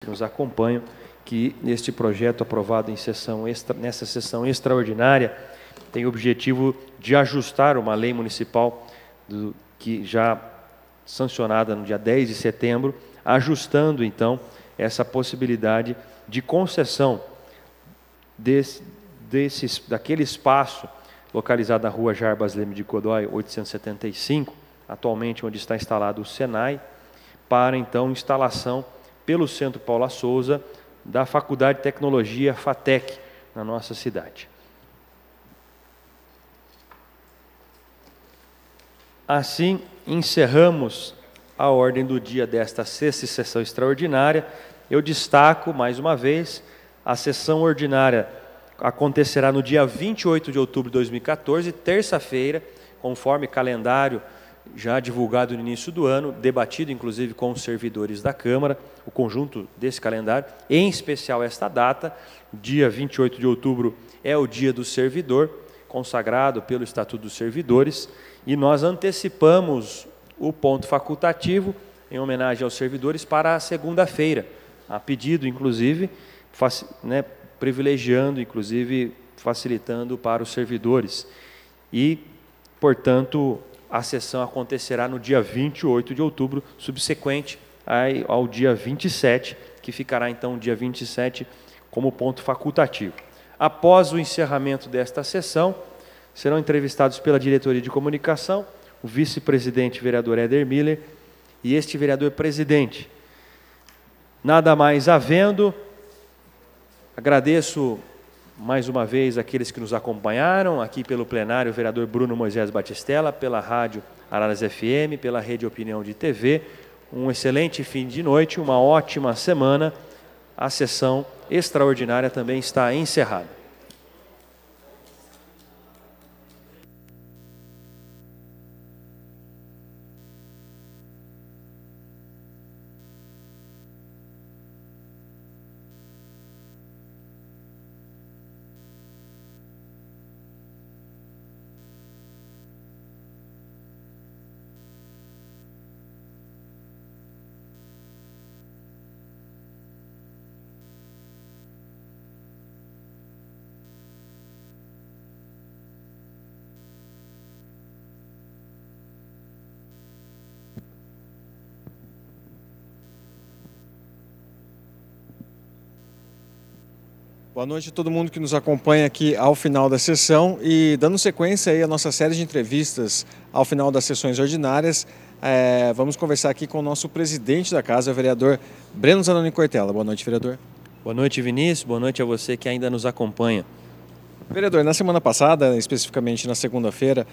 que nos acompanham, que este projeto aprovado nessa sessão extraordinária tem o objetivo de ajustar uma lei municipal que já sancionada no dia 10 de setembro, ajustando então essa possibilidade de concessão daquele espaço localizado na rua Jarbas Leme de Godoy, 875, atualmente onde está instalado o Senai, para então instalação pelo Centro Paula Souza da Faculdade de Tecnologia FATEC na nossa cidade. Assim, encerramos a ordem do dia desta sexta sessão extraordinária. Eu destaco, mais uma vez, a sessão ordinária acontecerá no dia 28 de outubro de 2014, terça-feira, conforme calendário já divulgado no início do ano, debatido inclusive com os servidores da Câmara, o conjunto desse calendário, em especial esta data, dia 28 de outubro é o dia do servidor, consagrado pelo Estatuto dos Servidores, e nós antecipamos o ponto facultativo, em homenagem aos servidores, para a segunda-feira, a pedido, inclusive, privilegiando, inclusive, facilitando para os servidores. E, portanto, a sessão acontecerá no dia 28 de outubro, subsequente ao dia 27, que ficará, então, o dia 27 como ponto facultativo. Após o encerramento desta sessão, serão entrevistados pela Diretoria de Comunicação, o vice-presidente vereador Éder Miller e este vereador presidente. Nada mais havendo, agradeço mais uma vez aqueles que nos acompanharam, aqui pelo plenário, o vereador Bruno Moisés Batistella, pela rádio Araras FM, pela Rede Opinião de TV. Um excelente fim de noite, uma ótima semana. A sessão extraordinária também está encerrada. Boa noite a todo mundo que nos acompanha aqui ao final da sessão e dando sequência aí à nossa série de entrevistas ao final das sessões ordinárias, vamos conversar aqui com o nosso presidente da casa, o vereador Breno Zanoni Cortella. Boa noite, vereador. Boa noite, Vinícius. Boa noite a você que ainda nos acompanha. Vereador, na semana passada, especificamente na segunda-feira,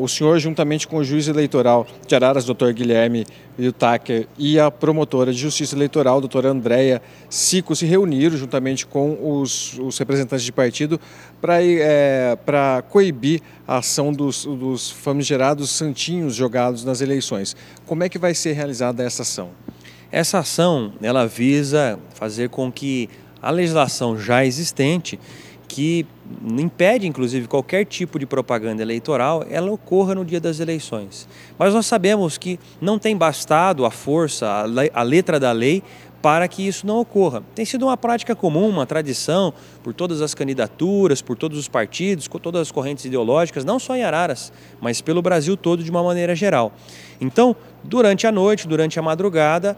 o senhor, juntamente com o juiz eleitoral de Araras, doutor Guilherme Wiltacher, e a promotora de justiça eleitoral, doutora Andréia Sico, se reuniram juntamente com os representantes de partido para coibir a ação dos famigerados santinhos jogados nas eleições. Como é que vai ser realizada essa ação? Essa ação, ela visa fazer com que a legislação já existente, que impede, inclusive, qualquer tipo de propaganda eleitoral, ela ocorra no dia das eleições. Mas nós sabemos que não tem bastado a força, a letra da lei, para que isso não ocorra. Tem sido uma prática comum, uma tradição, por todas as candidaturas, por todos os partidos, com todas as correntes ideológicas, não só em Araras, mas pelo Brasil todo de uma maneira geral. Então, durante a noite, durante a madrugada,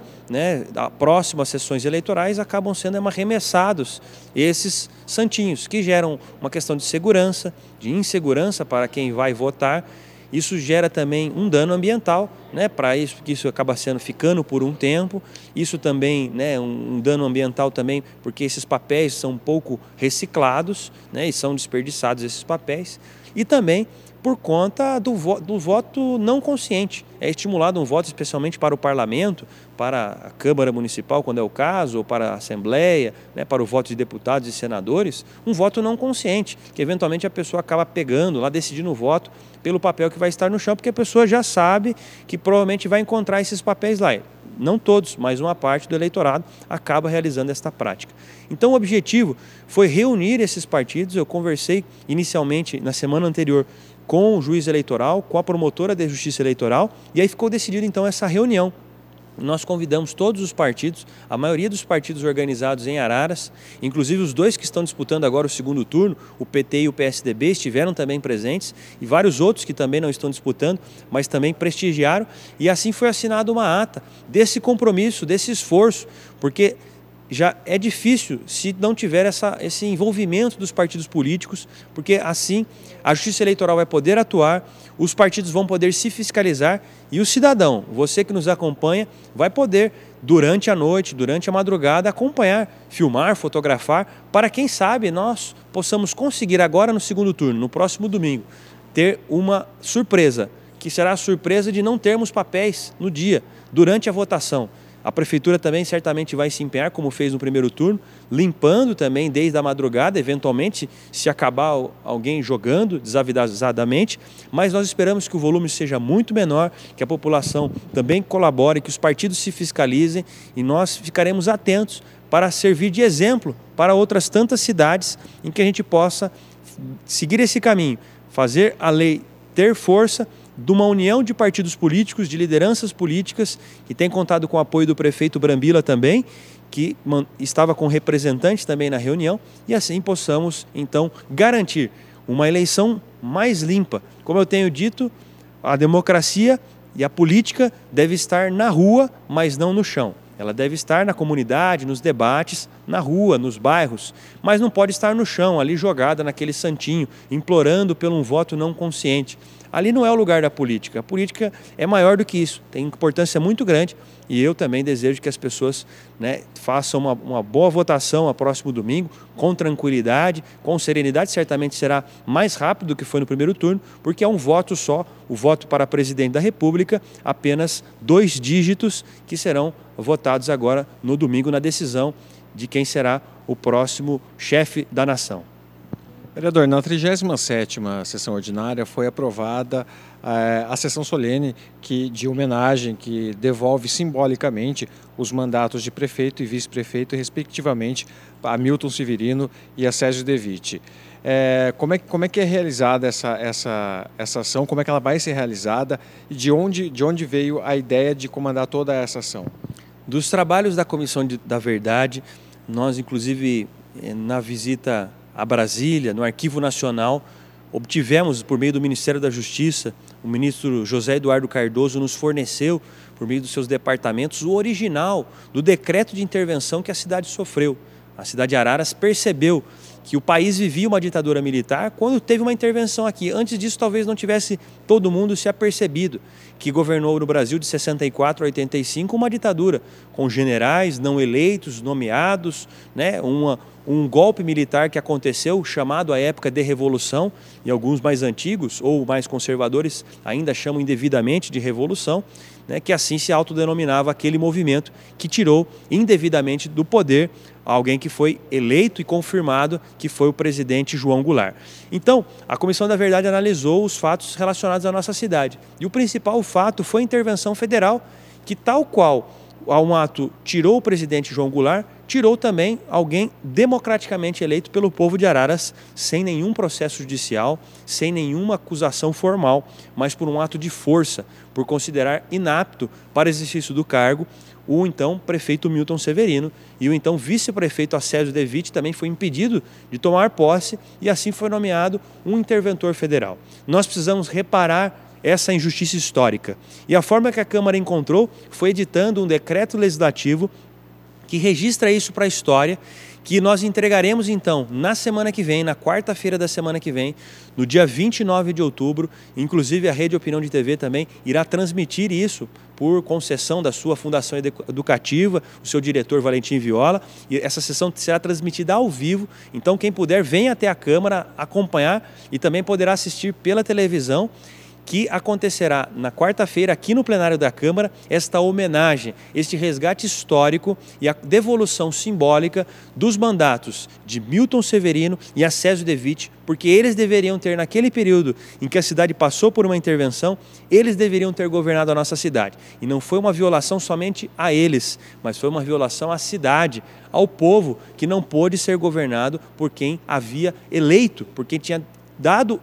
as próximas sessões eleitorais acabam sendo arremessados esses santinhos, que geram uma questão de segurança, de insegurança para quem vai votar. Isso gera também um dano ambiental, para isso, porque isso acaba ficando por um tempo. Isso também, um dano ambiental também, porque esses papéis são pouco reciclados, e são desperdiçados esses papéis. E também por conta do voto não consciente. É estimulado um voto especialmente para o parlamento, para a Câmara Municipal, quando é o caso, ou para a Assembleia, para o voto de deputados e senadores, um voto não consciente, que eventualmente a pessoa acaba pegando, lá decidindo o voto pelo papel que vai estar no chão, porque a pessoa já sabe que provavelmente vai encontrar esses papéis lá. Não todos, mas uma parte do eleitorado acaba realizando esta prática. Então o objetivo foi reunir esses partidos. Eu conversei inicialmente na semana anterior com o juiz eleitoral, com a promotora de justiça eleitoral, e aí ficou decidido então essa reunião Nós convidamos todos os partidos, a maioria dos partidos organizados em Araras, inclusive os dois que estão disputando agora o segundo turno, o PT e o PSDB, estiveram também presentes, e vários outros que também não estão disputando, mas também prestigiaram, e assim foi assinada uma ata desse compromisso, desse esforço, porque já é difícil se não tiver esse envolvimento dos partidos políticos, porque assim a Justiça Eleitoral vai poder atuar, os partidos vão poder se fiscalizar e o cidadão, você que nos acompanha, vai poder, durante a noite, durante a madrugada, acompanhar, filmar, fotografar, para quem sabe nós possamos conseguir agora no segundo turno, no próximo domingo, ter uma surpresa, que será a surpresa de não termos papéis no dia, durante a votação. A Prefeitura também certamente vai se empenhar, como fez no primeiro turno, limpando também desde a madrugada, eventualmente, se acabar alguém jogando desavisadamente, mas nós esperamos que o volume seja muito menor, que a população também colabore, que os partidos se fiscalizem e nós ficaremos atentos para servir de exemplo para outras tantas cidades em que a gente possa seguir esse caminho, fazer a lei ter força, de uma união de partidos políticos, de lideranças políticas, que tem contado com o apoio do prefeito Brambila também, que estava com representantes também na reunião, e assim possamos, então, garantir uma eleição mais limpa. Como eu tenho dito, a democracia e a política deve estar na rua, mas não no chão. Ela deve estar na comunidade, nos debates, na rua, nos bairros, mas não pode estar no chão, ali jogada naquele santinho, implorando por um voto não consciente. Ali não é o lugar da política. A política é maior do que isso, tem importância muito grande e eu também desejo que as pessoas, façam uma boa votação no próximo domingo, com tranquilidade, com serenidade. Certamente será mais rápido do que foi no primeiro turno, porque é um voto só, o voto para presidente da República, apenas 2 dígitos que serão votados agora no domingo na decisão de quem será o próximo chefe da nação. Vereador, na 37ª sessão ordinária foi aprovada a sessão solene de homenagem que devolve simbolicamente os mandatos de prefeito e vice-prefeito, respectivamente, a Milton Severino e a Césio De Vitti. Como é que é realizada essa ação, como é que ela vai ser realizada e de onde veio a ideia de comandar toda essa ação? Dos trabalhos da Comissão da Verdade, nós inclusive na visita a Brasília, no Arquivo Nacional, obtivemos por meio do Ministério da Justiça, o ministro José Eduardo Cardoso nos forneceu, por meio dos seus departamentos, o original do decreto de intervenção que a cidade sofreu. A cidade de Araras percebeu que o país vivia uma ditadura militar quando teve uma intervenção aqui. Antes disso, talvez não tivesse todo mundo se apercebido que governou no Brasil de 64 a 85 uma ditadura, com generais não eleitos, nomeados, um golpe militar que aconteceu, chamado à época de Revolução, e alguns mais antigos ou mais conservadores ainda chamam indevidamente de Revolução, que assim se autodenominava aquele movimento que tirou indevidamente do poder alguém que foi eleito e confirmado, que foi o presidente João Goulart. Então, a Comissão da Verdade analisou os fatos relacionados à nossa cidade. E o principal fato foi a intervenção federal, que tal qual um ato tirou o presidente João Goulart, tirou também alguém democraticamente eleito pelo povo de Araras, sem nenhum processo judicial, sem nenhuma acusação formal, mas por um ato de força, por considerar inapto para exercício do cargo o então prefeito Milton Severino, e o então vice-prefeito Césio De Vitti também foi impedido de tomar posse e assim foi nomeado um interventor federal. Nós precisamos reparar essa injustiça histórica. E a forma que a Câmara encontrou foi editando um decreto legislativo que registra isso para a história, que nós entregaremos então na semana que vem, na quarta-feira da semana que vem, no dia 29 de outubro, inclusive a Rede Opinião de TV também irá transmitir isso por concessão da sua Fundação Educativa, o seu diretor Valentim Viola, e essa sessão será transmitida ao vivo, então quem puder venha até a Câmara acompanhar e também poderá assistir pela televisão, que acontecerá na quarta-feira aqui no plenário da Câmara, esta homenagem, este resgate histórico e a devolução simbólica dos mandatos de Milton Severino e Césio De Vitti, porque eles deveriam ter, naquele período em que a cidade passou por uma intervenção, eles deveriam ter governado a nossa cidade. E não foi uma violação somente a eles, mas foi uma violação à cidade, ao povo que não pôde ser governado por quem havia eleito, por quem tinha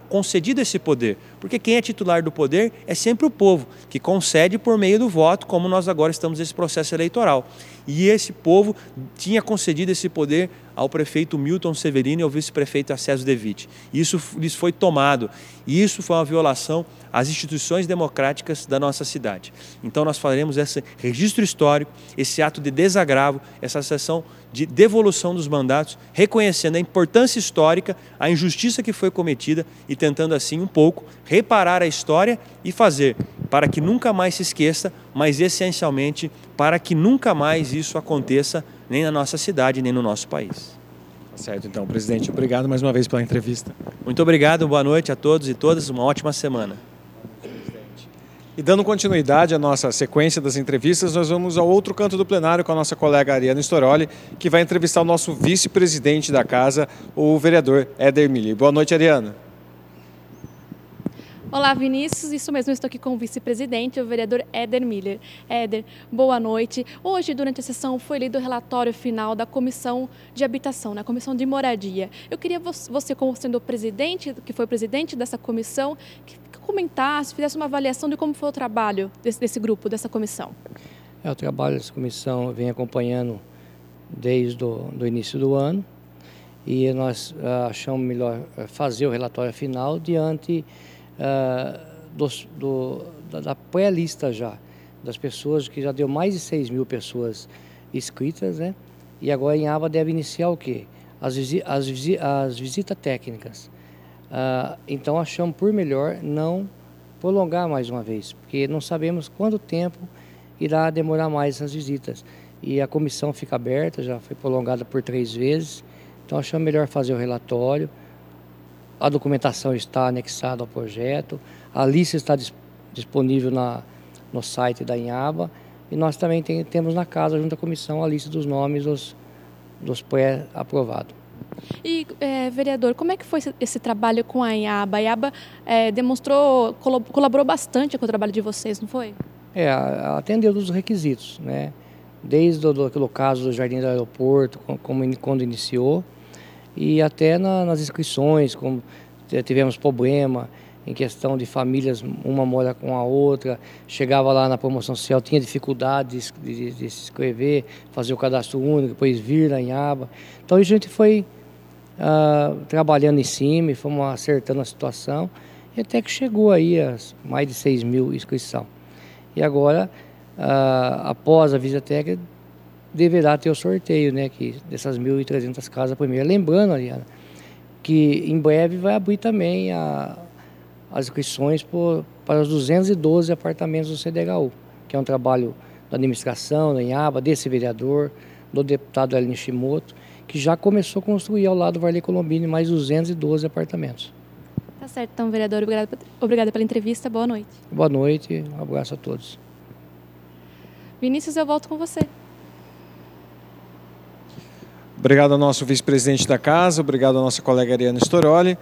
concedido esse poder, Porque quem é titular do poder é sempre o povo, que concede por meio do voto, como nós agora estamos nesse processo eleitoral. E esse povo tinha concedido esse poder ao prefeito Milton Severino e ao vice-prefeito Acésio De Vitti. Isso lhes foi tomado, e isso foi uma violação às instituições democráticas da nossa cidade. Então nós faremos esse registro histórico, esse ato de desagravo, essa sessão de devolução dos mandatos, reconhecendo a importância histórica, a injustiça que foi cometida e tentando assim um pouco reparar a história e fazer para que nunca mais se esqueça, mas essencialmente para que nunca mais isso aconteça nem na nossa cidade, nem no nosso país. Certo, então, presidente, obrigado mais uma vez pela entrevista. Muito obrigado, boa noite a todos e todas, uma ótima semana. E dando continuidade à nossa sequência das entrevistas, nós vamos ao outro canto do plenário com a nossa colega Ariana Storoli, que vai entrevistar o nosso vice-presidente da casa, o vereador Éder Miller. Boa noite, Ariana. Olá, Vinícius. Isso mesmo, eu estou aqui com o vice-presidente, o vereador Éder Miller. Éder, boa noite. Hoje, durante a sessão, foi lido o relatório final da Comissão de Habitação, na Comissão de Moradia. Eu queria você, como sendo o presidente, que foi o presidente dessa comissão, que comentasse, fizesse uma avaliação de como foi o trabalho desse grupo, dessa comissão. O trabalho dessa comissão vem acompanhando desde o início do ano e nós achamos melhor fazer o relatório final diante da pré-lista já, das pessoas, que já deu mais de 6.000 pessoas inscritas, né? E agora em aba deve iniciar o quê? As visitas técnicas. Então achamos por melhor não prolongar mais uma vez, porque não sabemos quanto tempo irá demorar mais essas visitas. E a comissão fica aberta, já foi prolongada por 3 vezes, então achamos melhor fazer o relatório. A documentação está anexada ao projeto, a lista está disponível no site da Inhaba e nós também temos na casa, junto à comissão, a lista dos nomes dos pré-aprovados. E, vereador, como é que foi esse trabalho com a Inhaba? A Inhaba colaborou bastante com o trabalho de vocês, não foi? Atendeu os requisitos, né? Desde aquele caso do Jardim do Aeroporto, quando iniciou, e até nas inscrições, como tivemos problema em questão de famílias, uma mora com a outra, chegava lá na promoção social, tinha dificuldade de se inscrever, fazer o cadastro único, depois vir na Inhaba. Então a gente foi trabalhando em cima e fomos acertando a situação, e até que chegou aí a mais de 6.000 inscrições. E agora, após a visita técnica, deverá ter o sorteio, né, dessas 1.300 casas primeiro. Lembrando, Ariana, que em breve vai abrir também as inscrições para os 212 apartamentos do CDHU, que é um trabalho da administração, da Inhaba, desse vereador, do deputado Elin Shimoto, que já começou a construir ao lado do Varley Colombini mais 212 apartamentos. Tá certo, então, vereador, obrigada pela entrevista, boa noite. Boa noite, um abraço a todos. Vinícius, eu volto com você. Obrigado ao nosso vice-presidente da casa, obrigado à nossa colega Ariana Storoli.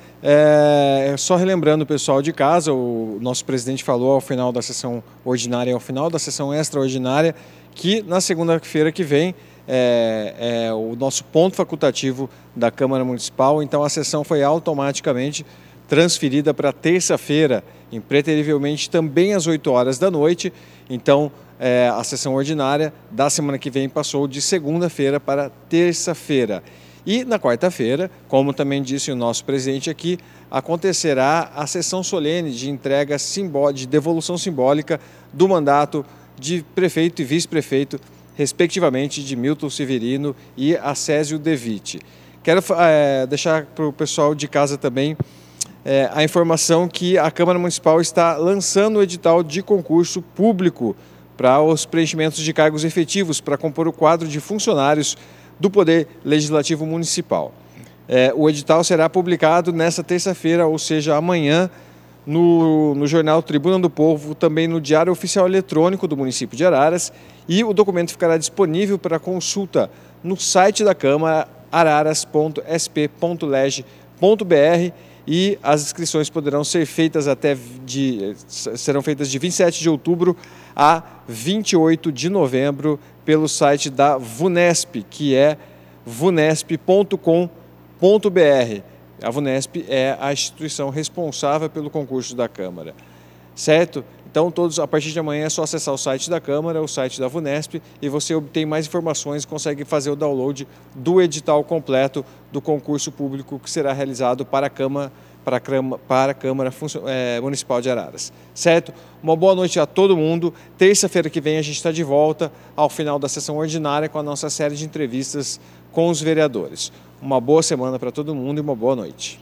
Só relembrando o pessoal de casa, o nosso presidente falou ao final da sessão ordinária e ao final da sessão extraordinária que na segunda-feira que vem é o nosso ponto facultativo da Câmara Municipal, então a sessão foi automaticamente transferida para terça-feira, impreterivelmente também às 8 horas da noite, então a sessão ordinária da semana que vem passou de segunda-feira para terça-feira. E na quarta-feira, como também disse o nosso presidente aqui, acontecerá a sessão solene de entrega de devolução simbólica do mandato de prefeito e vice-prefeito, respectivamente, de Milton Severino e Acésio De Vitti. Quero deixar para o pessoal de casa também a informação que a Câmara Municipal está lançando o edital de concurso público para os preenchimentos de cargos efetivos para compor o quadro de funcionários do Poder Legislativo Municipal. O edital será publicado nesta terça-feira, ou seja, amanhã, no jornal Tribuna do Povo, também no Diário Oficial Eletrônico do município de Araras, e o documento ficará disponível para consulta no site da Câmara, araras.sp.leg.br, e as inscrições poderão ser feitas serão feitas de 27 de outubro a 28 de novembro pelo site da VUNESP, que é vunesp.com.br. A VUNESP é a instituição responsável pelo concurso da Câmara, certo? Então, todos, a partir de amanhã é só acessar o site da Câmara, o site da VUNESP, e você obtém mais informações e consegue fazer o download do edital completo do concurso público que será realizado para a Câmara Municipal de Araras. Certo? Uma boa noite a todo mundo. Terça-feira que vem a gente está de volta ao final da sessão ordinária com a nossa série de entrevistas com os vereadores. Uma boa semana para todo mundo e uma boa noite.